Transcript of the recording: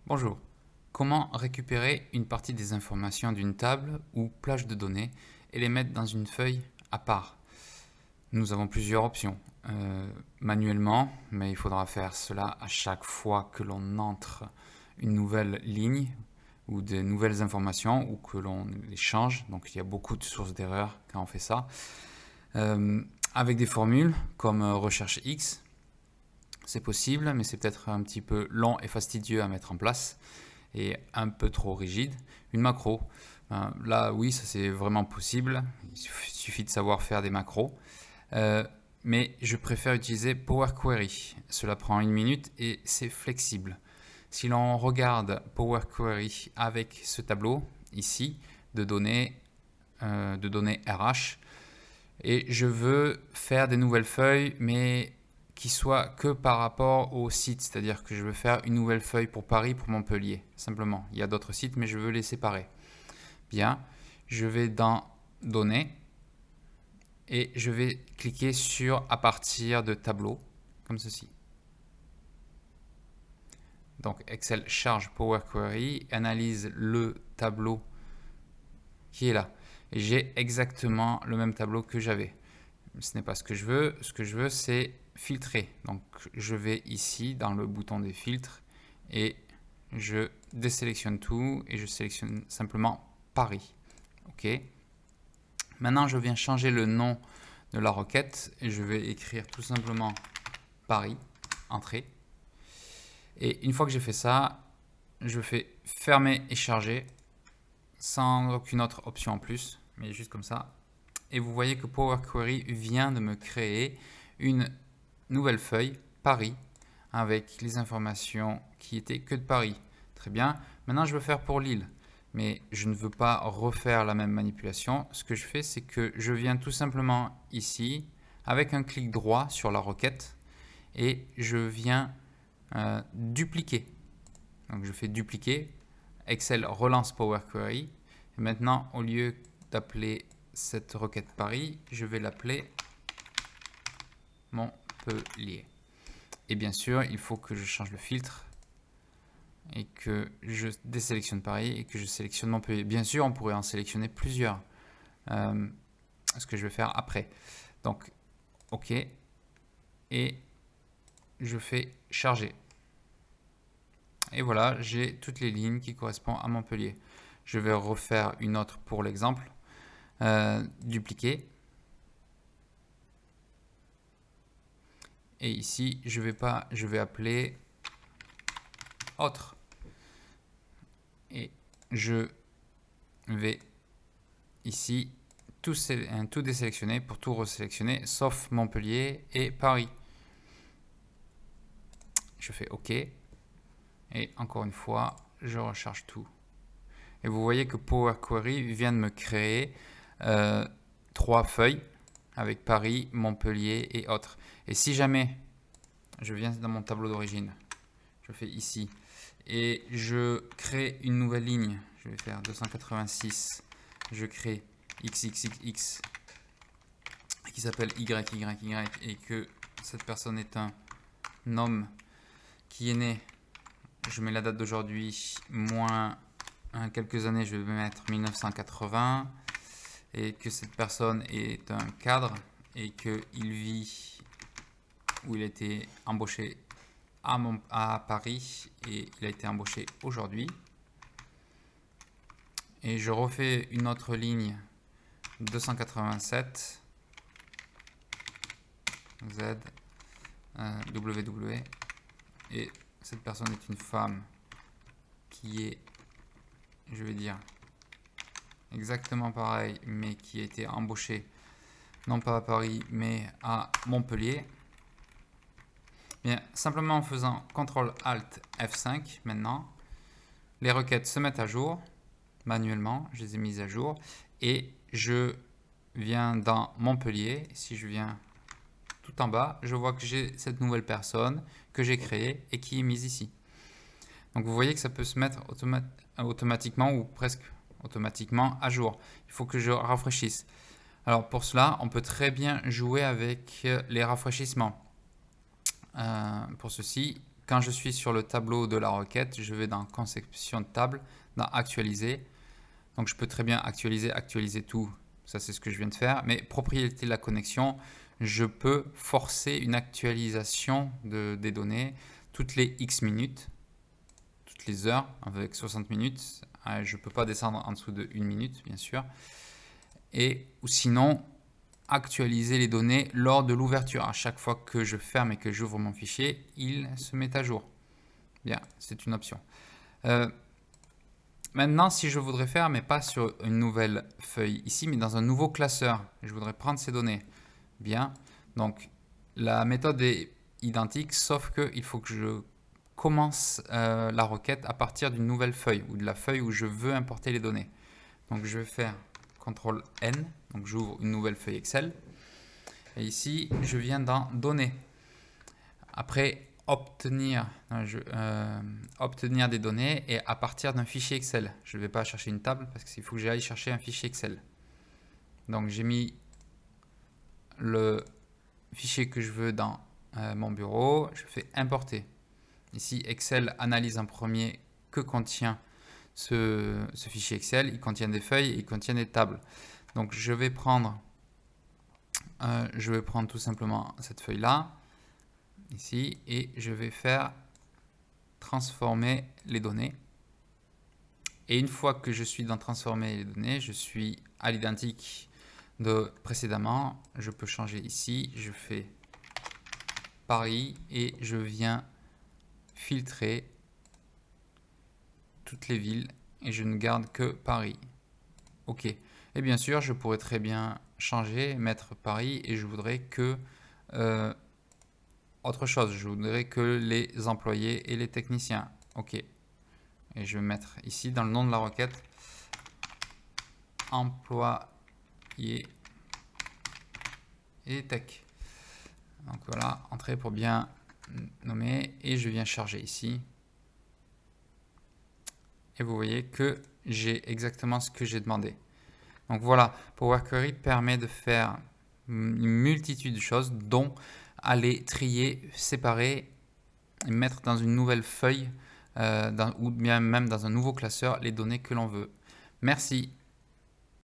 Bonjour. Comment récupérer une partie des informations d'une table ou plage de données et les mettre dans une feuille à part? Nous avons plusieurs options. Manuellement, mais il faudra faire cela à chaque fois que l'on entre une nouvelle ligne ou de nouvelles informations ou que l'on les change. Donc il y a beaucoup de sources d'erreurs quand on fait ça. Avec des formules comme recherche X, c'est possible, mais c'est peut-être un petit peu long et fastidieux à mettre en place et un peu trop rigide. Une macro, là oui, ça c'est vraiment possible. Il suffit de savoir faire des macros. Mais je préfère utiliser Power Query. Cela prend 1 minute et c'est flexible. Si l'on regarde Power Query avec ce tableau ici de données RH, et je veux faire des nouvelles feuilles, mais qui soient que par rapport au site, c'est-à-dire que je veux faire une nouvelle feuille pour Paris, pour Montpellier, simplement. Il y a d'autres sites, mais je veux les séparer. Bien, je vais dans Données et je vais cliquer sur à partir de tableau, comme ceci. Donc Excel charge Power Query, analyse le tableau qui est là. Et j'ai exactement le même tableau que j'avais. Ce n'est pas ce que je veux. Ce que je veux, c'est filtrer. Donc je vais ici dans le bouton des filtres et je désélectionne tout et je sélectionne simplement Paris. OK. Maintenant, je viens changer le nom de la requête et je vais écrire tout simplement Paris, entrée. Et une fois que j'ai fait ça, je fais fermer et charger sans aucune autre option en plus, mais juste comme ça. Et vous voyez que Power Query vient de me créer une nouvelle feuille Paris avec les informations qui étaient que de Paris. Très bien. Maintenant, je veux faire pour Lille, mais je ne veux pas refaire la même manipulation. Ce que je fais, c'est que je viens tout simplement ici avec un clic droit sur la requête et je viens dupliquer. Donc je fais dupliquer. Excel relance Power Query. Et maintenant, au lieu d'appeler cette requête Paris, je vais l'appeler Montpellier. Et bien sûr, il faut que je change le filtre et que je désélectionne Paris et que je sélectionne Montpellier. Bien sûr, on pourrait en sélectionner plusieurs. Ce que je vais faire après. Donc, OK. Et je fais charger. Et voilà, j'ai toutes les lignes qui correspondent à Montpellier. Je vais refaire une autre pour l'exemple. Dupliquer. Et ici, je vais appeler autre. Et je vais ici tout désélectionner pour tout resélectionner, sauf Montpellier et Paris. Je fais OK. Et encore une fois, je recharge tout. Et vous voyez que Power Query vient de me créer 3 feuilles avec Paris, Montpellier et autres. Et si jamais je viens dans mon tableau d'origine, je fais ici, et je crée une nouvelle ligne, je vais faire 286, je crée XXX qui s'appelle YYY et que cette personne est un homme qui est né, je mets la date d'aujourd'hui, moins quelques années, je vais mettre 1980, et que cette personne est un cadre et qu'il vit où il a été embauché à Paris et il a été embauché aujourd'hui. Et je refais une autre ligne 287 Z WW et cette personne est une femme qui est, je vais dire, exactement pareil mais qui a été embauchée non pas à Paris mais à Montpellier. Bien, simplement en faisant CTRL ALT F5 maintenant, les requêtes se mettent à jour manuellement, je les ai mises à jour et je viens dans Montpellier. Si je viens tout en bas, je vois que j'ai cette nouvelle personne que j'ai créée et qui est mise ici. Donc vous voyez que ça peut se mettre automatiquement ou presque automatiquement à jour. Il faut que je rafraîchisse. Alors pour cela, on peut très bien jouer avec les rafraîchissements. Pour ceci, quand je suis sur le tableau de la requête, je vais dans conception de table, dans actualiser. Donc je peux très bien actualiser tout. Ça, c'est ce que je viens de faire. Mais propriété de la connexion, je peux forcer une actualisation des données toutes les X minutes, toutes les heures, avec 60 minutes. Je ne peux pas descendre en dessous de 1 minute, bien sûr. Ou sinon, actualiser les données lors de l'ouverture. À chaque fois que je ferme et que j'ouvre mon fichier, il se met à jour. Bien, c'est une option. Maintenant, si je voudrais faire, mais pas sur une nouvelle feuille ici, mais dans un nouveau classeur, je voudrais prendre ces données. Bien, donc la méthode est identique, sauf qu'il faut que je commence la requête à partir d'une nouvelle feuille ou de la feuille où je veux importer les données. Donc je vais faire CTRL N, donc j'ouvre une nouvelle feuille Excel. Et ici, je viens dans Données. Après, obtenir des données et à partir d'un fichier Excel. Je ne vais pas chercher une table parce qu'il faut que j'aille chercher un fichier Excel. Donc j'ai mis le fichier que je veux dans mon bureau. Je fais importer. Ici, Excel analyse en premier que contient ce fichier Excel. Il contient des feuilles et il contient des tables. Donc je vais prendre tout simplement cette feuille-là, ici, et je vais faire transformer les données. Et une fois que je suis dans transformer les données, je suis à l'identique de précédemment. Je peux changer ici, je fais Paris et je viens filtrer toutes les villes et je ne garde que Paris. OK. Et bien sûr, je pourrais très bien changer, mettre Paris et je voudrais que autre chose. Je voudrais que les employés et les techniciens. OK. Et je vais mettre ici dans le nom de la requête employés et tech. Donc voilà, entrée pour bien nommer et je viens charger ici. Et vous voyez que j'ai exactement ce que j'ai demandé. Donc voilà, Power Query permet de faire une multitude de choses, dont aller trier, séparer, et mettre dans une nouvelle feuille ou bien même dans un nouveau classeur les données que l'on veut. Merci.